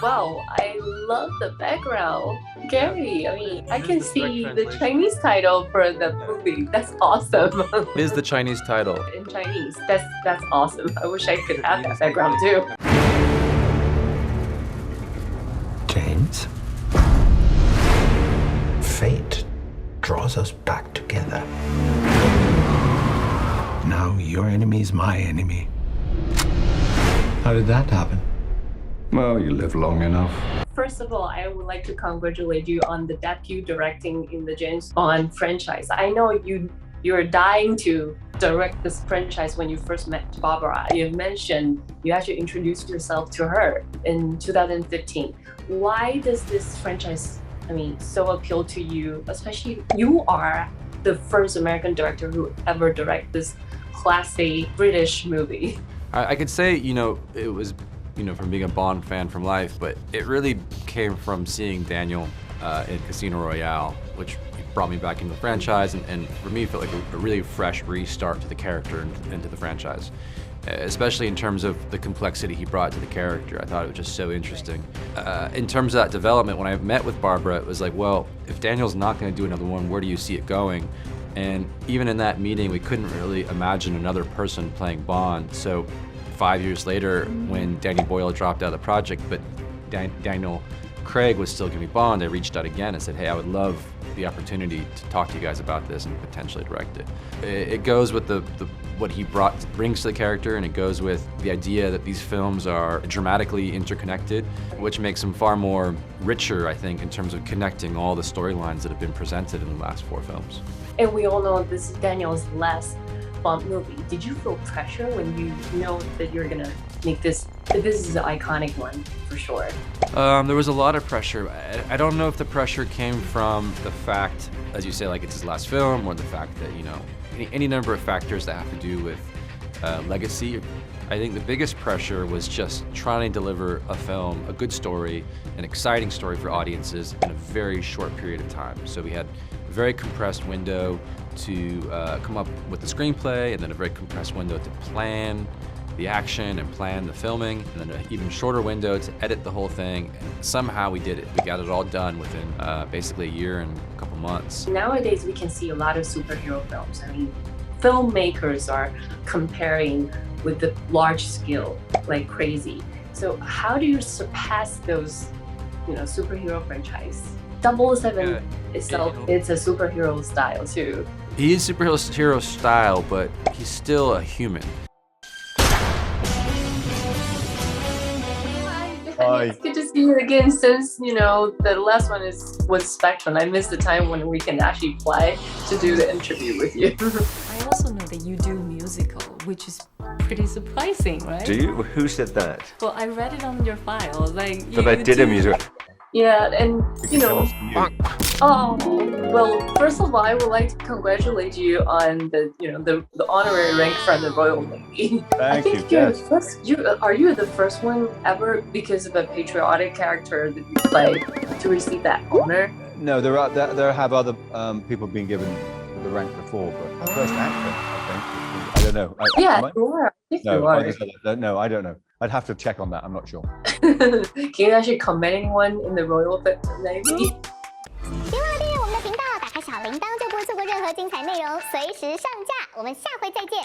Wow, I love the background. Gary, I mean, I This can is the direct see the translation. Chinese title for the movie. That's awesome. It is the Chinese title. In Chinese. That's awesome. I wish I could have that background too. James, fate draws us back together. Now your enemy's my enemy. How did that happen? Well, you live long enough. First of all, I would like to congratulate you on the debut directing in the James Bond franchise. I know you're dying to direct this franchise when you first met Barbara. You mentioned you actually introduced yourself to her in 2015. Why does this franchise, so appeal to you? Especially you are the first American director who ever directed this classy British movie. I could say, it was, from being a Bond fan from life, but it really came from seeing Daniel in Casino Royale, which brought me back into the franchise, and for me, it felt like a really fresh restart to the character and to the franchise, especially in terms of the complexity he brought to the character. I thought it was just so interesting. In terms of that development, when I met with Barbara, it was like, well, if Daniel's not going to do another one, where do you see it going? And even in that meeting, we couldn't really imagine another person playing Bond. So 5 years later, when Danny Boyle dropped out of the project, but Daniel Craig was still giving me Bond, I reached out again and said, hey, I would love the opportunity to talk to you guys about this and potentially direct it. It goes with what he brings to the character, and it goes with the idea that these films are dramatically interconnected, which makes them far more richer, I think, in terms of connecting all the storylines that have been presented in the last 4 films. And we all know this is Daniel's last Bond movie. Did you feel pressure when you know that you're gonna make this? This is an iconic one for sure. There was a lot of pressure. I don't know if the pressure came from the fact, as you say, like it's his last film, or the fact that, any number of factors that have to do with legacy. I think the biggest pressure was just trying to deliver a film, a good story, an exciting story for audiences in a very short period of time. So we had a very compressed window to come up with the screenplay, and then a very compressed window to plan the action and plan the filming, and then an even shorter window to edit the whole thing. And somehow we did it. We got it all done within basically a year and a couple months. Nowadays, we can see a lot of superhero films. Filmmakers are comparing with the large scale like crazy. So how do you surpass those, superhero franchise? 007 itself, it's a superhero style too. He is superhero style, but he's still a human. Hi. It's good to see you again since, the last one was Spectrum. I missed the time when we can actually fly to do the interview with you. I also know that you do musical, which is pretty surprising, right? Do you? Who said that? Well, I read it on your file. Like, That I did a musical. Yeah, and oh, well, first of all, I would like to congratulate you on the honorary rank from the Royal Navy. I think you're the first. Are you the first one ever, because of a patriotic character that you play, to receive that honor? No, there have other people been given the rank before, but first actor, I think. I don't know. You are. I think No, you are. no, I don't know. I'd have to check on that. I'm not sure. Can you actually commend anyone in the Royal Navy? 别忘了订阅我们的频道，打开小铃铛就不会错过任何精彩内容，随时上架。我们下回再见。